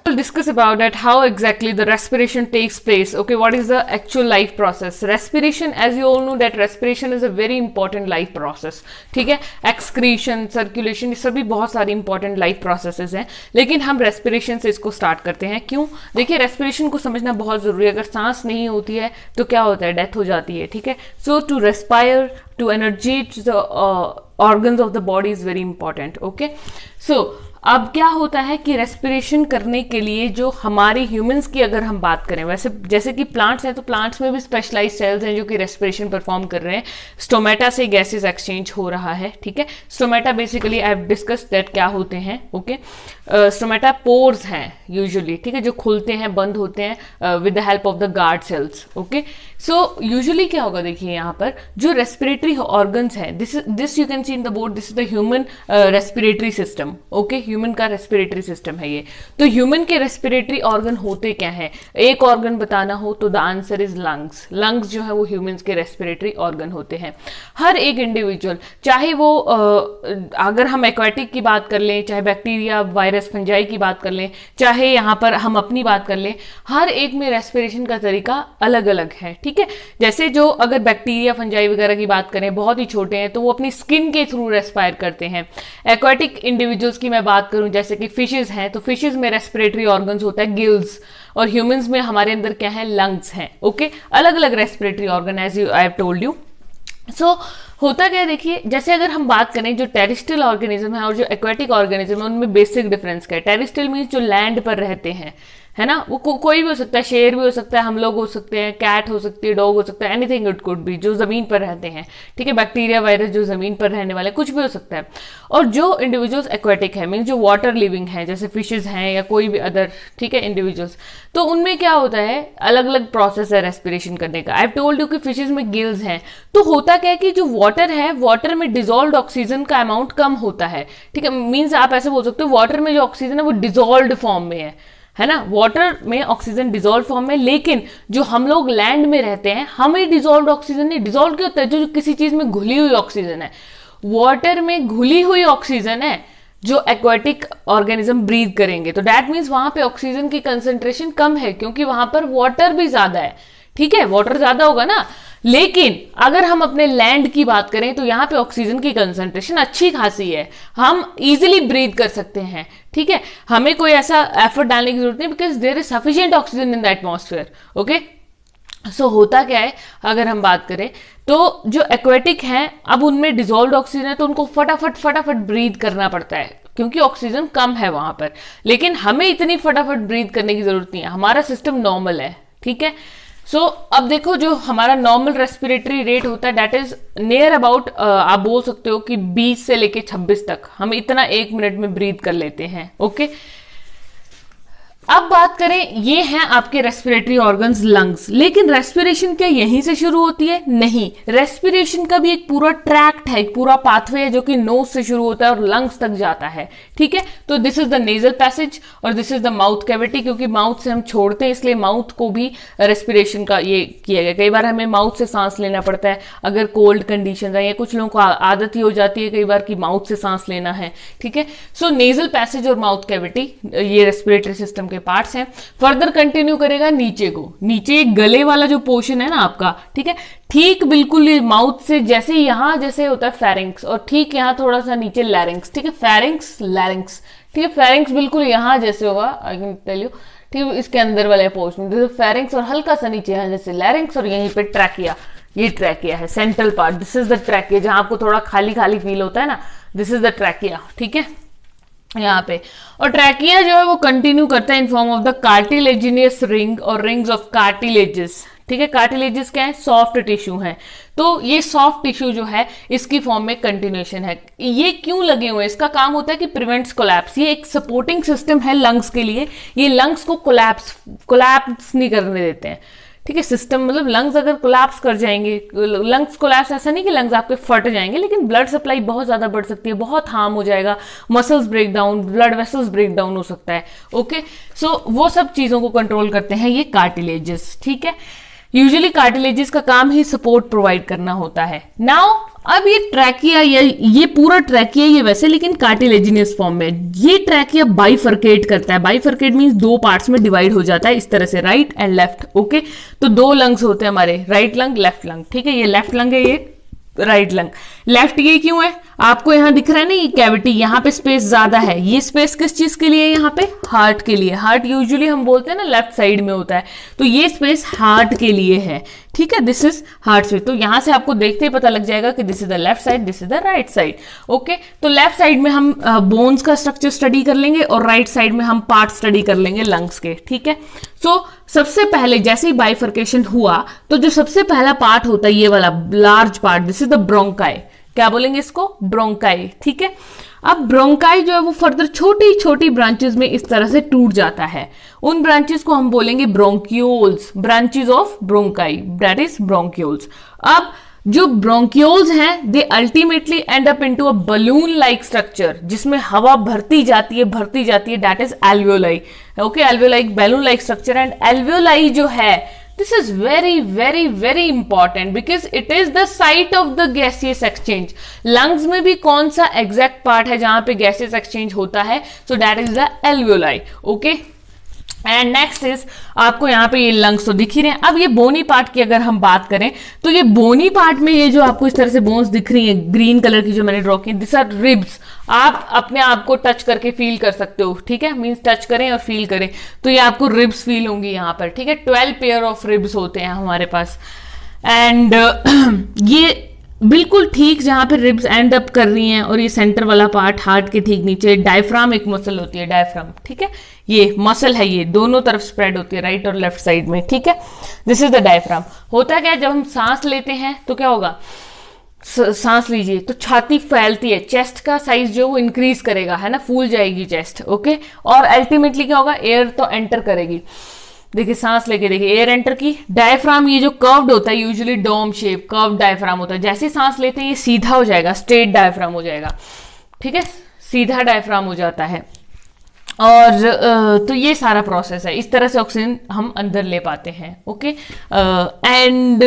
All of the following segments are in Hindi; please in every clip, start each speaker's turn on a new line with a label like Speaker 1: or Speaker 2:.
Speaker 1: We'll discuss about that how exactly the respiration takes place. Okay, what is the actual life process? Respiration, as you all know that respiration is a very important life process. ठीक है, excretion, circulation, ये सभी बहुत सारी important life processes हैं, लेकिन हम respiration से इसको start करते हैं. क्यों? देखिए, respiration को समझना बहुत जरूरी है. अगर सांस नहीं होती है तो क्या होता है? डेथ हो जाती है. ठीक है, so to respire, to energate the organs of the body is very important. Okay, so अब क्या होता है कि रेस्पिरेशन करने के लिए जो हमारे ह्यूमंस की अगर हम बात करें, वैसे जैसे कि प्लांट्स हैं तो प्लांट्स में भी स्पेशलाइज सेल्स हैं जो कि रेस्पिरेशन परफॉर्म कर रहे हैं. स्टोमेटा से गैसेस एक्सचेंज हो रहा है. ठीक है, stomata basically I have discussed that क्या होते हैं. ओके, स्टोमेटा पोर्स हैं यूजुअली. ठीक है, जो खुलते हैं, बंद होते हैं with the help of the guard cells. Okay, so usually क्या होगा, देखिए यहाँ पर जो रेस्पिरेटरी ऑर्गन्स हैं, this you can see in the board, this is the human respiratory system. Okay, human का रेस्पिरेटरी सिस्टम है ये. तो ह्यूमन के रेस्पिरेटरी ऑर्गन होते क्या है? एक ऑर्गन बताना हो तो the answer is lungs. Lungs जो है वो ह्यूमंस के रेस्पिरेटरी ऑर्गन होते हैं. हर एक इंडिविजुअल, चाहे वो अगर हम एक्वाटिक की बात कर लें, चाहे बैक्टीरिया, वायरस, फंजाई की बात कर लें, चाहे यहाँ पर हम अपनी बात कर लें, हर एक में रेस्पिरेशन का तरीका अलग अलग है. ठीक है, जैसे जो अगर बैक्टीरिया, फंजाई वगैरह की बात करें, बहुत ही छोटे हैं तो वो अपनी स्किन के थ्रू रेस्पायर करते हैं. एक्वाटिक इंडिविजुअल्स की मैं बात करूं, जैसे कि फिशेज हैं तो फिशेज में रेस्पिरेटरी ऑर्गन्स होता है गिल्स, और ह्यूमंस में हमारे अंदर क्या है? लंग्स हैं. ओके, अलग अलग respiratory organ as I have told you. So होता क्या है, देखिए, जैसे अगर हम बात करें जो टेरेस्ट्रियल ऑर्गेनिज्म है और जो एक्वाटिक ऑर्गेनिज्म है, उनमें बेसिक डिफरेंस क्या है? टेरेस्ट्रियल मीन्स जो लैंड पर रहते हैं, है ना, वो कोई भी हो सकता है, शेर भी हो सकता है, हम लोग हो सकते हैं, कैट हो सकती है, डॉग हो सकता है, एनीथिंग इट कुड बी, जो जमीन पर रहते हैं. ठीक है, बैक्टीरिया, वायरस जो जमीन पर रहने वाले, कुछ भी हो सकता है. और जो इंडिविजुअल्स एक्वाटिक है, मीन जो वाटर लिविंग है, जैसे फिशेज हैं या कोई भी अदर, ठीक है, इंडिविजुअल्स, तो उनमें क्या होता है? अलग अलग प्रोसेस है रेस्पिरेशन करने का. आई हैव टोल्ड यू कि फिशेज में गिल्स हैं. तो होता क्या है कि जो वाटर है, वाटर में डिजोल्व ऑक्सीजन का अमाउंट कम होता है. ठीक है, मीन्स आप ऐसे बोल सकते हो वाटर में जो ऑक्सीजन है वो डिजोल्व फॉर्म में है ना, वाटर में ऑक्सीजन डिजोल्व फॉर्म में. लेकिन जो हम लोग लैंड में रहते हैं, हमें डिजोल्व ऑक्सीजन नहीं, डिजोल्व क्या होता है? जो किसी चीज में घुली हुई ऑक्सीजन है. वाटर में घुली हुई ऑक्सीजन है जो एक्वाटिक ऑर्गेनिज्म ब्रीथ करेंगे, तो दैट मीन्स वहां पे ऑक्सीजन की कंसेंट्रेशन कम है, क्योंकि वहां पर वाटर भी ज्यादा है. ठीक है, वाटर ज्यादा होगा ना. लेकिन अगर हम अपने लैंड की बात करें तो यहाँ पे ऑक्सीजन की कंसंट्रेशन अच्छी खासी है, हम इजीली ब्रीथ कर सकते हैं. ठीक है, हमें कोई ऐसा एफर्ट डालने की जरूरत नहीं, because there is sufficient oxygen in the atmosphere. Okay, so होता क्या है, अगर हम बात करें तो जो एक्वाटिक हैं, अब उनमें डिजोल्व ऑक्सीजन है तो उनको फटाफट ब्रीथ करना पड़ता है, क्योंकि ऑक्सीजन कम है वहां पर. लेकिन हमें इतनी फटाफट ब्रीथ करने की जरूरत नहीं है, हमारा सिस्टम नॉर्मल है. ठीक है, सो अब देखो, जो हमारा नॉर्मल रेस्पिरेटरी रेट होता है दैट इज नियर अबाउट, आप बोल सकते हो कि 20 से लेके 26 तक हम इतना 1 मिनट में ब्रीथ कर लेते हैं. ओके, अब बात करें, ये हैं आपके रेस्पिरेटरी ऑर्गन्स, लंग्स. लेकिन रेस्पिरेशन क्या यहीं से शुरू होती है? नहीं, रेस्पिरेशन का भी एक पूरा ट्रैक्ट है, एक पूरा पाथवे है जो कि नोज से शुरू होता है और लंग्स तक जाता है. ठीक है, तो this is the nasal passage और this is the mouth cavity. क्योंकि माउथ से हम छोड़ते हैं, इसलिए माउथ को भी रेस्पिरेशन का ये किया गया. कई बार हमें माउथ से सांस लेना पड़ता है अगर कोल्ड कंडीशन है, या कुछ लोगों को आदत ही हो जाती है कई बार कि माउथ से सांस लेना है. ठीक है, सो नेजल पैसेज और माउथ कैविटी ये रेस्पिरेटरी सिस्टम के पार्ट्स हैं. फर्दर कंटिन्यू करेगा नीचे को, नीचे गले वाला जो पोर्शन है ना आपका, ठीक है, ठीक बिल्कुल माउथ से जैसे यहां जैसे होता है फेरिंक्स, और ठीक यहां थोड़ा सा नीचे लैरिंक्स. ठीक है, फेरिंक्स, लैरिंक्स. ठीक है, फेरिंक्स बिल्कुल यहां जैसे होगा, आई कैन टेल यू. ठीक है, इसके अंदर वाले पोर्शन फेरिंक्स, और हल्का सा नीचे यहां जैसे लैरिंक्स, और यहीं पे ट्रैकिया. ये ट्रैकिया है, central part. This is the trachea, जहां आपको थोड़ा खाली खाली फील होता है ना, दिस इज द ट्रैकिया. ठीक है, यहाँ पे. और ट्रैकिया जो है वो कंटिन्यू करता है in form of the cartilaginous ring और रिंग्स ऑफ कार्टिलेजेस. ठीक है, कार्टिलेजेस क्या है? सॉफ्ट टिश्यू है. तो ये सॉफ्ट टिश्यू जो है इसकी फॉर्म में कंटिन्यूएशन है. ये क्यों लगे हुए हैं? इसका काम होता है कि प्रिवेंट्स कोलैप्स. ये एक सपोर्टिंग सिस्टम है लंग्स के लिए, ये लंग्स को कोलैप्स नहीं करने देते हैं. ठीक है, सिस्टम मतलब लंग्स अगर कोलैप्स कर जाएंगे, लंग्स कोलैप्स ऐसा नहीं कि लंग्स आपके फट जाएंगे, लेकिन ब्लड सप्लाई बहुत ज्यादा बढ़ सकती है, बहुत हार्म हो जाएगा, muscles break down, blood vessels break down हो सकता है. ओके, सो वो सब चीजों को कंट्रोल करते हैं ये कार्टिलेजेस. ठीक है, यूजुअली कार्टिलेजेस का काम ही सपोर्ट प्रोवाइड करना होता है. नाउ अब ये ट्रैकिया, ये पूरा ट्रैकिया ये वैसे लेकिन कार्टिलेजिनियस फॉर्म में, ये ट्रैकिया बाइफरकेट करता है। बाइफरकेट मींस दो पार्ट्स में डिवाइड हो जाता है इस तरह से, राइट एंड लेफ्ट। ओके, तो दो लंग्स होते हैं हमारे, राइट लंग लेफ्ट लंग, ठीक है। ये लेफ्ट लंग है, ये राइट लंग। लेफ्ट ये क्यों है, आपको यहां दिख रहा है ना ये कैविटी, यहां पे स्पेस ज्यादा है। ये स्पेस किस चीज के लिए है, यहाँ पे हार्ट के लिए। हार्ट यूजुअली हम बोलते हैं ना लेफ्ट साइड में होता है, तो ये स्पेस हार्ट के लिए है, ठीक है। This is heart space. तो यहां से आपको देखते ही पता लग जाएगा कि this is the left side, this is the right side. Okay, तो लेफ्ट साइड में हम बोन्स का स्ट्रक्चर स्टडी कर लेंगे और राइट साइड में हम पार्ट स्टडी कर लेंगे लंग्स के, ठीक है। सो सबसे पहले जैसे ही बाइफर्केशन हुआ तो जो सबसे पहला पार्ट होता है ये वाला large part, this is the bronchi. क्या बोलेंगे इसको, ब्रोंकाई, ठीक है। अब ब्रोंकाई जो है वो फर्दर छोटी छोटी ब्रांचेस में इस तरह से टूट जाता है। उन ब्रांचेस को हम बोलेंगे bronchioles, branches of bronchi, that is bronchioles. अब जो ब्रोंक्यूल्स हैं they ultimately and up into a balloon like structure, जिसमें हवा भरती जाती है, that is alveoli. Okay, alveoli balloon like structure. And alveoli जो है this is very very very important because it is the site of the gaseous exchange. Lungs में भी कौन सा एग्जैक्ट पार्ट है जहां पे गैसियस एक्सचेंज होता है, so that is the alveoli. Okay, and next is, आपको यहाँ पे ये लंग्स तो दिख ही रहे हैं। अब ये बोनी पार्ट की अगर हम बात करें तो ये बोनी पार्ट में ये जो आपको इस तरह से बोन्स दिख रही है ग्रीन कलर की जो मैंने ड्रॉ की, दिस आर रिब्स। आप अपने आप को टच करके फील कर सकते हो, ठीक है, मींस टच करें और फील करें तो ये आपको रिब्स फील होंगी यहाँ पर, ठीक है। 12 पेयर ऑफ रिब्स होते हैं हमारे पास। एंड ये बिल्कुल ठीक जहां पे रिब्स एंड अप कर रही हैं और ये सेंटर वाला पार्ट हार्ट के ठीक नीचे डायफ्राम एक मसल होती है, डायफ्राम, ठीक है। ये मसल है, ये दोनों तरफ स्प्रेड होती है राइट और लेफ्ट साइड में, ठीक है। This is the diaphragm. होता क्या है, जब हम सांस लेते हैं तो क्या होगा, सांस लीजिए तो छाती फैलती है, चेस्ट का साइज जो वो इंक्रीज करेगा, है ना, फूल जाएगी चेस्ट। ओके, और अल्टीमेटली क्या होगा, एयर तो एंटर करेगी। देखिए सांस लेके देखिए, एयर एंटर की, डायफ्राम ये जो कर्व्ड होता है usually dome shape curved diaphragm होता है, जैसे सांस लेते हैं ये सीधा हो जाएगा, स्ट्रेट डायफ्राम हो जाएगा, ठीक है, सीधा डायफ्राम हो जाता है। और तो ये सारा प्रोसेस है, इस तरह से ऑक्सीजन हम अंदर ले पाते हैं। Okay, and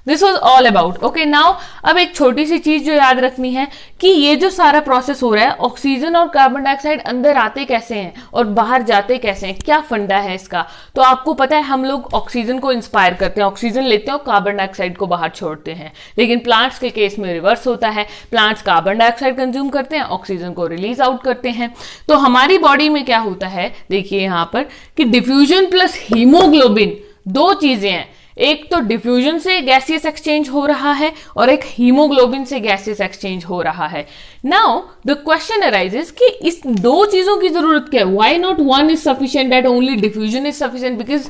Speaker 1: this was all about. Okay, now अब एक छोटी सी चीज जो याद रखनी है कि ये जो सारा प्रोसेस हो रहा है, ऑक्सीजन और कार्बन डाइऑक्साइड अंदर आते कैसे हैं और बाहर जाते कैसे हैं, क्या फंडा है इसका। तो आपको पता है हम लोग ऑक्सीजन को इंस्पायर करते हैं, ऑक्सीजन लेते हैं और कार्बन डाइऑक्साइड को बाहर छोड़ते हैं, लेकिन प्लांट्स के केस में रिवर्स होता है, प्लांट्स कार्बन डाइऑक्साइड कंज्यूम करते हैं, ऑक्सीजन को रिलीज आउट करते हैं। तो हमारी बॉडी में क्या होता है, देखिए यहाँ पर कि डिफ्यूजन प्लस हीमोग्लोबिन दो चीजें हैं, एक तो डिफ्यूजन से गैसियस एक्सचेंज हो रहा है और एक हीमोग्लोबिन से गैसियस एक्सचेंज हो रहा है। नाउ द क्वेश्चन अराइजेस कि इस दो चीजों की जरूरत क्या है, why not one is sufficient, that only diffusion is sufficient, because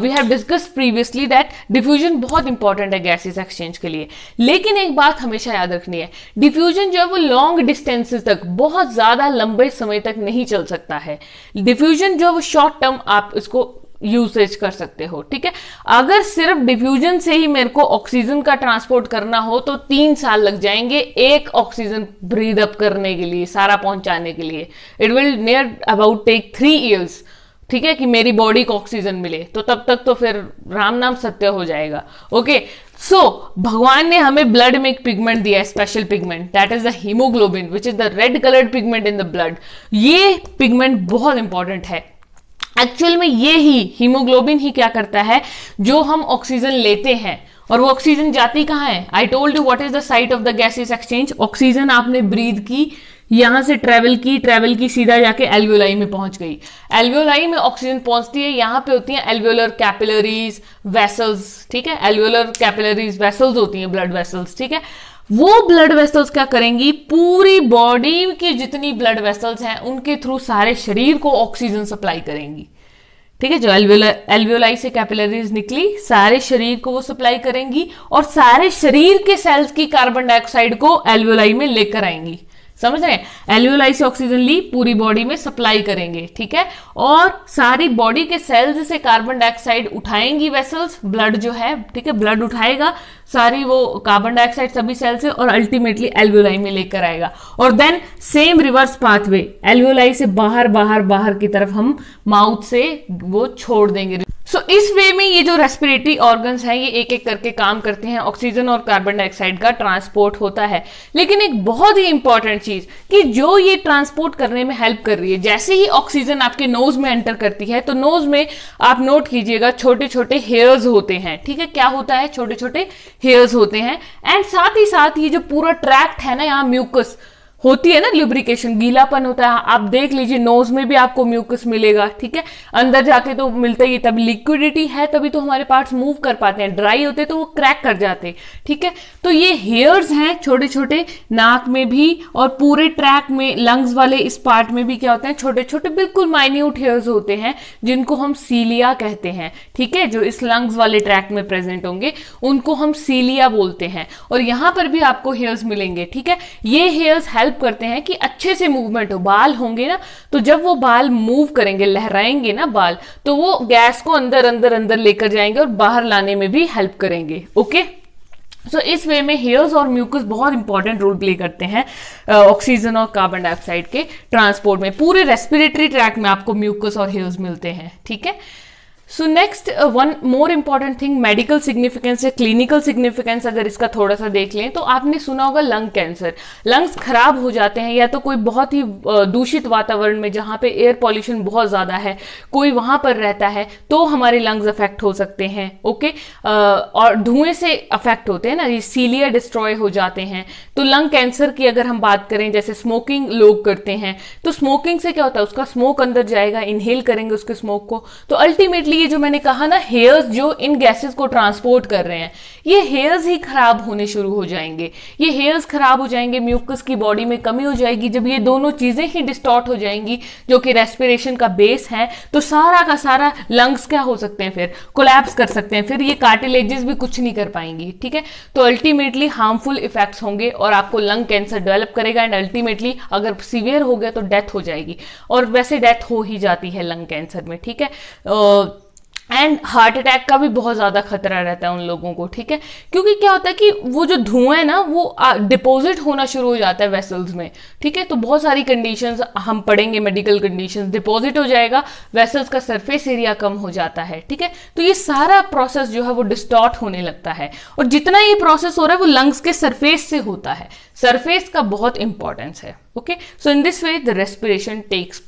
Speaker 1: we have discussed previously that diffusion बहुत इंपॉर्टेंट है गैसियस एक्सचेंज के लिए। लेकिन एक बात हमेशा याद रखनी है, डिफ्यूजन जो है वो लॉन्ग डिस्टेंसेस तक, बहुत ज्यादा लंबे समय तक नहीं चल सकता है। डिफ्यूजन जो है वो शॉर्ट टर्म आप इसको यूसेज कर सकते हो, ठीक है। अगर सिर्फ डिफ्यूजन से ही मेरे को ऑक्सीजन का ट्रांसपोर्ट करना हो तो 3 साल लग जाएंगे एक ऑक्सीजन ब्रीद अप करने के लिए, सारा पहुंचाने के लिए। It will near about tech 3 years, ठीक है, कि मेरी बॉडी को ऑक्सीजन मिले, तो तब तक तो फिर राम नाम सत्य हो जाएगा। ओके, सो भगवान ने हमें ब्लड में एक पिगमेंट दिया है, special pigment, that is the haemoglobin which is the red coloured pigment in the blood. ये पिगमेंट बहुत इंपॉर्टेंट है। एक्चुअल में ये ही हीमोग्लोबिन ही क्या करता है, जो हम ऑक्सीजन लेते हैं और वो ऑक्सीजन जाती कहाँ है, I told you what is the site of the gaseous exchange. Oxygen आपने ब्रीथ की, यहां से ट्रेवल की सीधा जाके एल्वियोलाई में पहुंच गई, एल्वियोलाई में ऑक्सीजन पहुंचती है, यहां पे होती है एल्वियोलर कैपिलरीज वेसल्स, ठीक है, एल्वियोलर कैपिलरीज वेसल्स होती हैं, ब्लड वेसल्स, ठीक है। वो ब्लड वेसल्स क्या करेंगी, पूरी बॉडी की जितनी ब्लड वेसल्स हैं उनके थ्रू सारे शरीर को ऑक्सीजन सप्लाई करेंगी, ठीक है। जो एल्वियोलाई से कैपिलरीज निकली सारे शरीर को वो सप्लाई करेंगी और सारे शरीर के सेल्स की कार्बन डाइऑक्साइड को एल्वियोलाई में लेकर आएंगी, समझ रहे हैं। एल्वियोलाई से ऑक्सीजन ली पूरी बॉडी में सप्लाई करेंगे, ठीक है, और सारी बॉडी के सेल्स से कार्बन डाइऑक्साइड उठाएंगी वेसल्स, ब्लड जो है, ठीक है, ब्लड उठाएगा सारी वो कार्बन डाइऑक्साइड सभी सेल से और अल्टीमेटली एल्वियोलाई में लेकर आएगा। और then same reverse pathway, alveoli से बाहर बाहर बाहर की तरफ हम माउथ से वो छोड़ देंगे। सो इस वे में ये जो रेस्पिरेटरी ऑर्गन्स हैं ये एक एक करके काम करते हैं, ऑक्सीजन और कार्बन डाइऑक्साइड का ट्रांसपोर्ट होता है। लेकिन एक बहुत ही इंपॉर्टेंट चीज कि जो ये ट्रांसपोर्ट करने में हेल्प कर रही है, जैसे ही ऑक्सीजन आपके नोज में एंटर करती है तो नोज में आप नोट कीजिएगा छोटे छोटे हेयर्स होते हैं, ठीक है, क्या होता है, छोटे छोटे हेयर्स होते हैं। एंड साथ ही साथ ये जो पूरा ट्रैक्ट है ना, यहाँ म्यूकस होती है ना, लुब्रिकेशन, गीलापन होता है। आप देख लीजिए नोज में भी आपको म्यूकस मिलेगा, ठीक है, अंदर जाके तो मिलता ही, तब लिक्विडिटी है तभी तो हमारे पार्ट्स मूव कर पाते हैं, ड्राई होते तो वो क्रैक कर जाते, ठीक है। तो ये हेयर्स हैं छोटे छोटे, नाक में भी और पूरे ट्रैक में, लंग्स वाले इस पार्ट में भी क्या होते हैं, छोटे छोटे बिल्कुल माइन्यूट हेयर्स होते हैं जिनको हम सीलिया कहते हैं, ठीक है। जो इस लंग्स वाले ट्रैक में प्रेजेंट होंगे उनको हम सीलिया बोलते हैं। और यहां पर भी आपको हेयर्स मिलेंगे, ठीक है। ये हेयर्स हेल्प करते हैं कि अच्छे से मूवमेंट हो। बाल होंगे ना, तो जब वो बाल मूव करेंगे, लहराएंगे ना बाल, तो वो गैस को अंदर अंदर अंदर लेकर जाएंगे और बाहर लाने में भी हेल्प करेंगे। ओके, सो इस वे में हेयर्स और म्यूकस बहुत इंपॉर्टेंट रोल प्ले करते हैं ऑक्सीजन और कार्बन डाइऑक्साइड के ट्रांसपोर्ट में। पूरे रेस्पिरेटरी ट्रैक में आपको म्यूकस और हेयर्स मिलते हैं, ठीक है। So next one more important thing, medical significance या क्लिनिकल सिग्निफिकेंस अगर इसका थोड़ा सा देख लें तो आपने सुना होगा लंग कैंसर। लंग्स खराब हो जाते हैं या तो कोई बहुत ही दूषित वातावरण में जहां पे एयर पॉल्यूशन बहुत ज्यादा है, कोई वहां पर रहता है तो हमारे लंग्स अफेक्ट हो सकते हैं। ओके, और धुएं से अफेक्ट होते हैं ना, ये सीलिया डिस्ट्रॉय हो जाते हैं। तो लंग कैंसर की अगर हम बात करें, जैसे स्मोकिंग लोग करते हैं तो स्मोकिंग से क्या होता है, उसका स्मोक अंदर जाएगा, इनहेल करेंगे उसके स्मोक को, तो अल्टीमेटली ये जो मैंने कहा ना, हेयर्स जो इन गैसेस को ट्रांसपोर्ट कर रहे हैं, ये हेयर्स ही खराब होने शुरू हो जाएंगे। ये हेयर्स खराब हो जाएंगे, म्यूकस की बॉडी में कमी हो जाएगी। जब ये दोनों चीजें ही डिस्टॉर्ट हो जाएंगी जो कि रेस्पिरेशन का बेस है, तो सारा का सारा लंग्स क्या हो सकते हैं, फिर कोलैप्स कर सकते हैं, फिर ये कार्टिलेजेस भी कुछ नहीं कर पाएंगी, ठीक है। तो अल्टीमेटली हार्मफुल इफेक्ट्स होंगे और आपको लंग कैंसर डेवलप करेगा एंड अल्टीमेटली अगर सीवियर हो गया तो डेथ हो जाएगी। और वैसे डेथ हो ही जाती है लंग कैंसर में, ठीक है। एंड हार्ट अटैक का भी बहुत ज्यादा खतरा रहता है उन लोगों को, ठीक है। क्योंकि क्या होता है कि वो जो धुआं है ना वो डिपॉजिट होना शुरू हो जाता है वेसल्स में, ठीक है। तो बहुत सारी कंडीशंस हम पढ़ेंगे, मेडिकल कंडीशंस, डिपॉजिट हो जाएगा, वेसल्स का सरफेस एरिया कम हो जाता है, ठीक है। तो ये सारा प्रोसेस जो है वो डिस्टॉर्ट होने लगता है और जितना ये प्रोसेस हो रहा है वो लंग्स के सरफेस से होता है। सरफेस का बहुत इंपॉर्टेंस है। Okay, so in this way the respiration takes